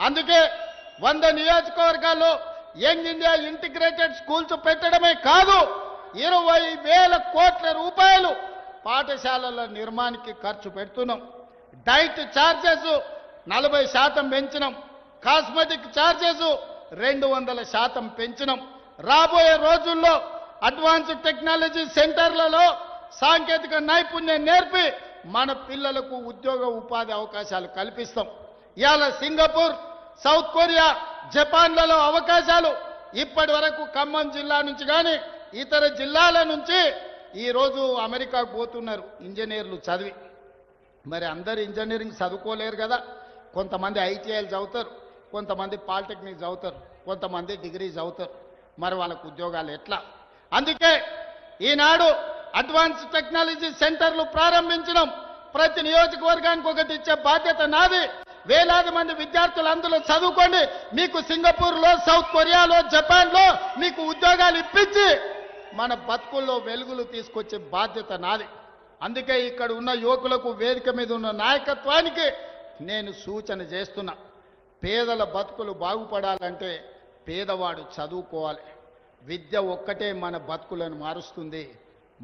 అందుకే 100 నియోజకవర్గాల్లో young India integrated schools పెట్టడమే కాదు 20,000 కోట్ల రూపాయలు పాఠశాలల నిర్మాణానికి ఖర్చు పెడుతున్నాం. డైట్ ఛార్జెస్ 40% పెంచినాం. కాస్మెటిక్ ఛార్జెస్ 200% పెంచినాం. రాబోయే రోజుల్లో అడ్వాన్స్డ్ టెక్నాలజీ సెంటర్లలో సాంకేతిక నైపుణ్యం నేర్పి మన పిల్లలకు ఉద్యోగ ఉపాధి అవకాశాలు కల్పిస్తాం. ఇవాళ సింగపూర్, సౌత్ కొరియా, జపాన్లలో అవకాశాలు ఇప్పటి వరకు ఖమ్మం జిల్లా నుంచి కానీ ఇతర జిల్లాల నుంచి ఈరోజు అమెరికాకు పోతున్నారు ఇంజనీర్లు చదివి. మరి అందరు ఇంజనీరింగ్ చదువుకోలేరు కదా. కొంతమంది ఐటీఐలు చదువుతారు, కొంతమంది పాలిటెక్నిక్ చదువుతారు, కొంతమంది డిగ్రీ చదువుతారు. మరి వాళ్ళకు ఉద్యోగాలు ఎట్లా? అందుకే ఈనాడు అడ్వాన్స్ టెక్నాలజీ సెంటర్లు ప్రారంభించడం. ప్రతి నియోజకవర్గానికి ఒకటి ఇచ్చే బాధ్యత నాది. వేలాది మంది విద్యార్థులు అందులో చదువుకోండి. మీకు సింగపూర్లో, సౌత్ కొరియాలో, జపాన్లో మీకు ఉద్యోగాలు ఇప్పించి మన బతుకుల్లో వెలుగులు తీసుకొచ్చే బాధ్యత నాది. అందుకే ఇక్కడ ఉన్న యువకులకు, వేదిక మీద ఉన్న నాయకత్వానికి నేను సూచన చేస్తున్నా. పేదల బతుకులు బాగుపడాలంటే పేదవాడు చదువుకోవాలి. విద్య ఒక్కటే మన బతుకులను మారుస్తుంది.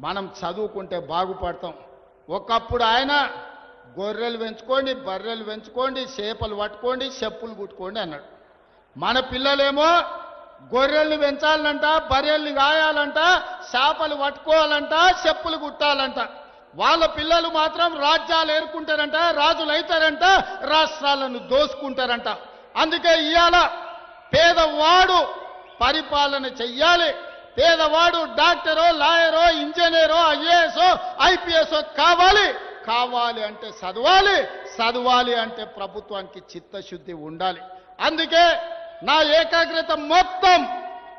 మనం చదువుకుంటే బాగుపడతాం. ఒకప్పుడు ఆయన గొర్రెలు పెంచుకోండి, బర్రెలు పెంచుకోండి, చేపలు పట్టుకోండి, చెప్పులు కుట్టుకోండి అన్నాడు. మన పిల్లలేమో గొర్రెల్ని పెంచాలంట, బర్రెల్ని గాయాలంట, చేపలు పట్టుకోవాలంట, చెప్పులు కుట్టాలంట. వాళ్ళ పిల్లలు మాత్రం రాజ్యాలు ఏరుకుంటారంట, రాజులు అవుతారంట, రాష్ట్రాలను దోసుకుంటారంట. అందుకే ఇవాళ పేదవాడు పరిపాలన చెయ్యాలి. పేదవాడు డాక్టరో, లాయరో, ఇంజనీరో, ఐఏఎస్, ఐపీఎస్ కావాలి అంటే చదవాలి. చదవాలి అంటే ప్రభుత్వానికి చిత్తశుద్ధి ఉండాలి. అందుకే నా ఏకాగ్రత మొత్తం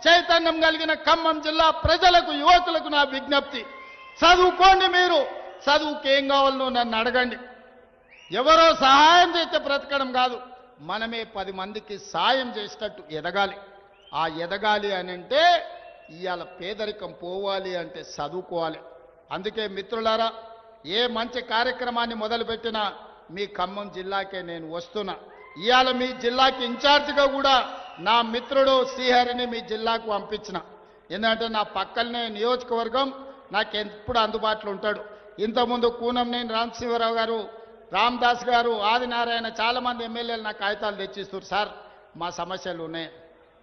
చైతన్యం కలిగిన ఖమ్మం జిల్లా ప్రజలకు, యువకులకు నా విజ్ఞప్తి, చదువుకోండి. మీరు చదువుకేం కావాలనో నన్ను అడగండి. ఎవరో సహాయం చేస్తే బ్రతకడం కాదు, మనమే 10 మందికి సాయం చేసేటట్టు ఎదగాలి. ఆ ఎదగాలి అని అంటే ఇవాళ పేదరికం పోవాలి అంటే చదువుకోవాలి. అందుకే మిత్రులారా, ఏ మంచి కార్యక్రమాన్ని మొదలుపెట్టినా మీ ఖమ్మం జిల్లాకే నేను వస్తున్నా. ఇవాళ మీ జిల్లాకి ఇన్ఛార్జిగా కూడా నా మిత్రుడు శ్రీహరిని మీ జిల్లాకు పంపించిన. ఎందుకంటే నా పక్కనే నియోజకవర్గం, నాకు ఎప్పుడు అందుబాటులో ఉంటాడు. ఇంతకుముందు కూనంనేని రామశివరావు గారు, రామదాస్ గారు, ఆదినారాయణ చాలామంది ఎమ్మెల్యేలు నాకు కాగితాలు తెచ్చిస్తారు. సార్ మా సమస్యలు ఉన్నాయి.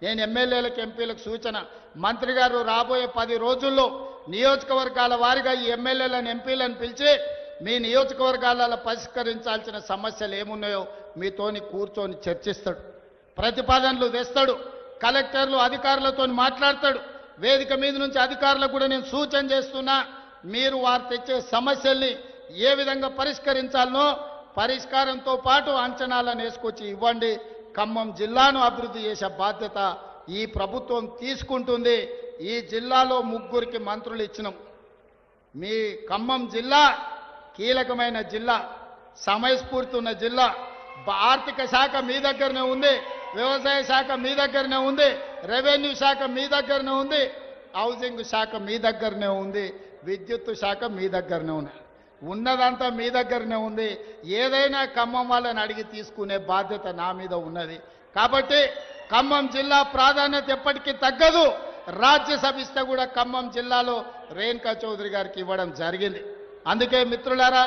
నేను ఎమ్మెల్యేలకు, ఎంపీలకు సూచన, మంత్రి గారు రాబోయే 10 రోజుల్లో నియోజకవర్గాల వారిగా ఈ ఎమ్మెల్యేలను, ఎంపీలను పిలిచి మీ నియోజకవర్గాలలో పరిష్కరించాల్సిన సమస్యలు ఏమున్నాయో మీతోని కూర్చొని చర్చిస్తాడు. ప్రతిపాదనలు తెస్తాడు. కలెక్టర్లు, అధికారులతో మాట్లాడతాడు. వేదిక మీద నుంచి అధికారులకు కూడా నేను సూచన చేస్తున్నా. మీరు వారు తెచ్చే సమస్యల్ని ఏ విధంగా పరిష్కరించాలనో పరిష్కారంతో పాటు అంచనాలను వేసుకొచ్చి ఇవ్వండి. ఖమ్మం జిల్లాను అభివృద్ధి చేసే బాధ్యత ఈ ప్రభుత్వం తీసుకుంటుంది. ఈ జిల్లాలో 3 మంత్రులు ఇచ్చినాం. మీ ఖమ్మం జిల్లా కీలకమైన జిల్లా, సమయస్ఫూర్తి ఉన్న జిల్లా. ఆర్థిక శాఖ మీ దగ్గరనే ఉంది, వ్యవసాయ శాఖ మీ దగ్గరనే ఉంది, రెవెన్యూ శాఖ మీ దగ్గరనే ఉంది, హౌసింగ్ శాఖ మీ దగ్గరనే ఉంది, విద్యుత్ శాఖ మీ దగ్గరనే ఉంది. ఉన్నదంతా మీ దగ్గరనే ఉంది. ఏదైనా ఖమ్మం వాళ్ళని అడిగి తీసుకునే బాధ్యత నా మీద ఉన్నది. కాబట్టి ఖమ్మం జిల్లా ప్రాధాన్యత ఎప్పటికీ తగ్గదు. రాజ్యసభ ఇస్తే కూడా ఖమ్మం జిల్లాలో రేణుకా చౌదరి గారికి ఇవ్వడం జరిగింది. అందుకే మిత్రులారా,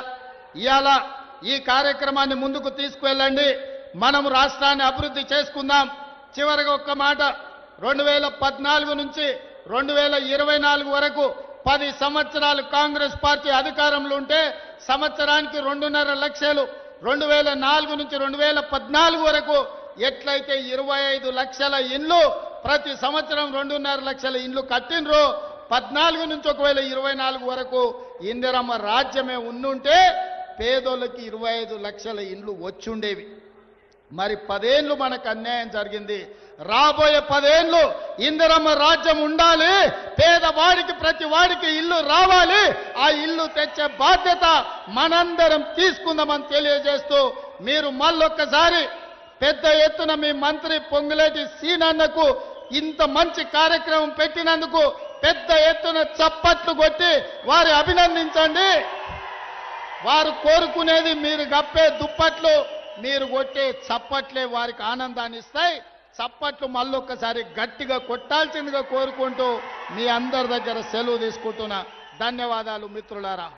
ఇవాళ ఈ కార్యక్రమాన్ని ముందుకు తీసుకువెళ్ళండి. మనం రాష్ట్రాన్ని అభివృద్ధి చేసుకుందాం. చివరిగా ఒక్క మాట, 2014 నుంచి 2024 వరకు 10 సంవత్సరాలు కాంగ్రెస్ పార్టీ అధికారంలో ఉంటే సంవత్సరానికి 2.5 లక్షలు, 2004 నుంచి 2014 వరకు ఎట్లయితే 25 లక్షల ఇండ్లు ప్రతి సంవత్సరం 2.5 లక్షల ఇండ్లు కట్టినరో, 14 నుంచి ఒకవేళ 24 వరకు ఇందిరమ్మ రాజ్యమే ఉండుంటే పేదోళ్ళకి 25 లక్షల ఇండ్లు వచ్చుండేవి. మరి 10 ఏళ్ళు మనకు అన్యాయం జరిగింది. రాబోయే 10 ఏళ్ళు ఇందిరమ్మ రాజ్యం ఉండాలి. పేదవాడికి, ప్రతి వాడికి ఇల్లు రావాలి. ఆ ఇల్లు తెచ్చే బాధ్యత మనందరం తీసుకుందామని తెలియజేస్తూ, మీరు మళ్ళొక్కసారి పెద్ద ఎత్తున మీ మంత్రి పొంగులేటి సీనన్నకు ఇంత మంచి కార్యక్రమం పెట్టినందుకు పెద్ద ఎత్తున చప్పట్లు కొట్టి వారి అభినందించండి. వారు కోరుకునేది మీరు గప్పే దుప్పట్లు, మీరు కొట్టే చప్పట్లే వారికి ఆనందాన్ని ఇస్తాయి. చప్పట్లు మళ్ళొక్కసారి గట్టిగా కొట్టాల్సిందిగా కోరుకుంటూ మీ అందరి దగ్గర సెలవు తీసుకుంటున్నా. ధన్యవాదాలు మిత్రులారా.